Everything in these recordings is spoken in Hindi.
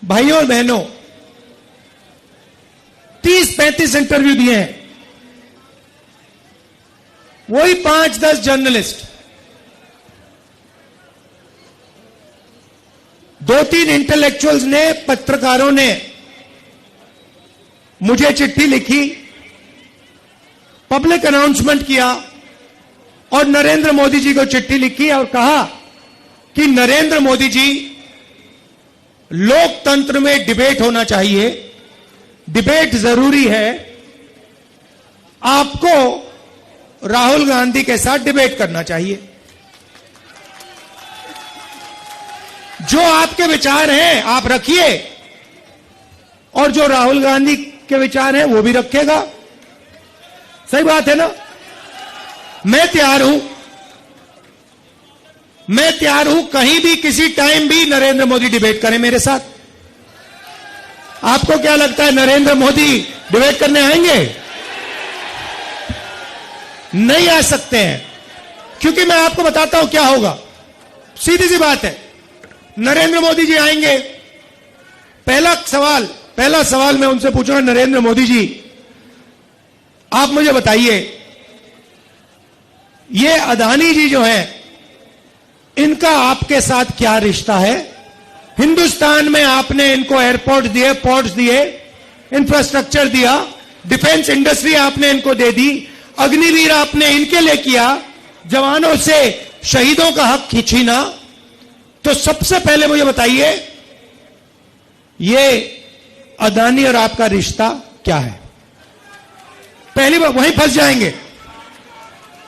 भाइयों और बहनों, 30-35 इंटरव्यू दिए हैं, वही 5-10 जर्नलिस्ट, 2-3 इंटेलेक्चुअल्स ने, पत्रकारों ने मुझे चिट्ठी लिखी, पब्लिक अनाउंसमेंट किया और नरेंद्र मोदी जी को चिट्ठी लिखी और कहा कि नरेंद्र मोदी जी, लोकतंत्र में डिबेट होना चाहिए, डिबेट जरूरी है, आपको राहुल गांधी के साथ डिबेट करना चाहिए। जो आपके विचार हैं आप रखिए और जो राहुल गांधी के विचार हैं वो भी रखेगा। सही बात है ना? मैं तैयार हूं कहीं भी किसी टाइम भी नरेंद्र मोदी डिबेट करें मेरे साथ। आपको क्या लगता है नरेंद्र मोदी डिबेट करने आएंगे? नहीं आ सकते हैं, क्योंकि मैं आपको बताता हूं क्या होगा। सीधी सी बात है, नरेंद्र मोदी जी आएंगे, पहला सवाल मैं उनसे पूछूंगा, नरेंद्र मोदी जी आप मुझे बताइए, ये अदानी जी जो हैं इनका आपके साथ क्या रिश्ता है? हिंदुस्तान में आपने इनको एयरपोर्ट दिए, पोर्ट्स दिए, इंफ्रास्ट्रक्चर दिया, डिफेंस इंडस्ट्री आपने इनको दे दी, अग्निवीर आपने इनके लिए किया, जवानों से शहीदों का हक खींचीना। तो सबसे पहले मुझे बताइए, ये अदानी और आपका रिश्ता क्या है? पहली बार वहीं फंस जाएंगे।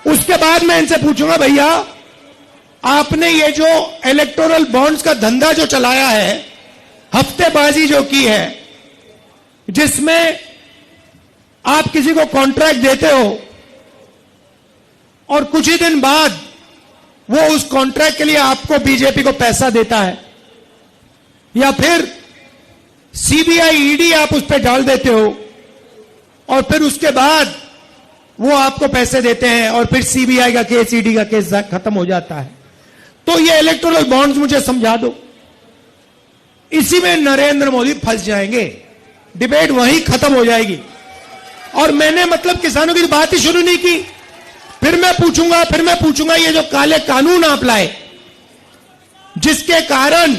उसके बाद मैं इनसे पूछूंगा, भैया आपने ये जो इलेक्टोरल बॉन्ड्स का धंधा जो चलाया है, हफ्तेबाजी जो की है, जिसमें आप किसी को कॉन्ट्रैक्ट देते हो और कुछ ही दिन बाद वो उस कॉन्ट्रैक्ट के लिए आपको बीजेपी को पैसा देता है, या फिर सीबीआई ईडी आप उस पर डाल देते हो और फिर उसके बाद वो आपको पैसे देते हैं और फिर सीबीआई का केस, ईडी का केस खत्म हो जाता है। तो ये इलेक्टोरल बॉन्ड्स मुझे समझा दो। इसी में नरेंद्र मोदी फंस जाएंगे, डिबेट वहीं खत्म हो जाएगी। और मैंने मतलब किसानों की बात ही शुरू नहीं की। फिर मैं पूछूंगा ये जो काले कानून आप लाए, जिसके कारण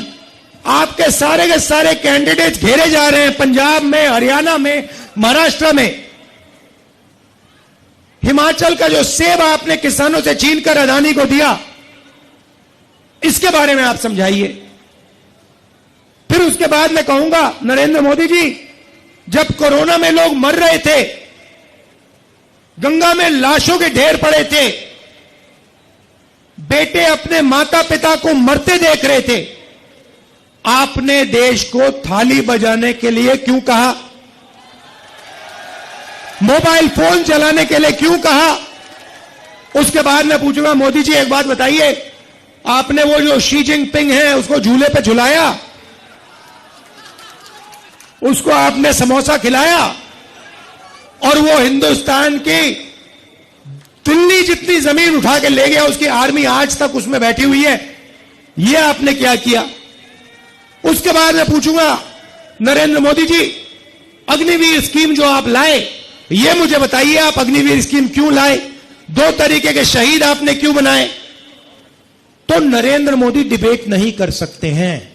आपके सारे के सारे कैंडिडेट्स घेरे जा रहे हैं, पंजाब में, हरियाणा में, महाराष्ट्र में, हिमाचल का जो सेब आपने किसानों से छीनकर अदानी को दिया, इसके बारे में आप समझाइए। फिर उसके बाद मैं कहूंगा, नरेंद्र मोदी जी, जब कोरोना में लोग मर रहे थे, गंगा में लाशों के ढेर पड़े थे, बेटे अपने माता पिता को मरते देख रहे थे, आपने देश को थाली बजाने के लिए क्यों कहा? मोबाइल फोन चलाने के लिए क्यों कहा? उसके बाद मैं पूछूंगा, मोदी जी एक बात बताइए, आपने वो जो शी जिनपिंग है उसको झूले पे झुलाया, उसको आपने समोसा खिलाया और वो हिंदुस्तान की दिल्ली जितनी जमीन उठा के ले गया, उसकी आर्मी आज तक उसमें बैठी हुई है, ये आपने क्या किया? उसके बाद मैं पूछूंगा, नरेंद्र मोदी जी, अग्निवीर स्कीम जो आप लाए, ये मुझे बताइए, आप अग्निवीर स्कीम क्यों लाए? 2 तरीके के शहीद आपने क्यों बनाए? तो नरेंद्र मोदी डिबेट नहीं कर सकते हैं।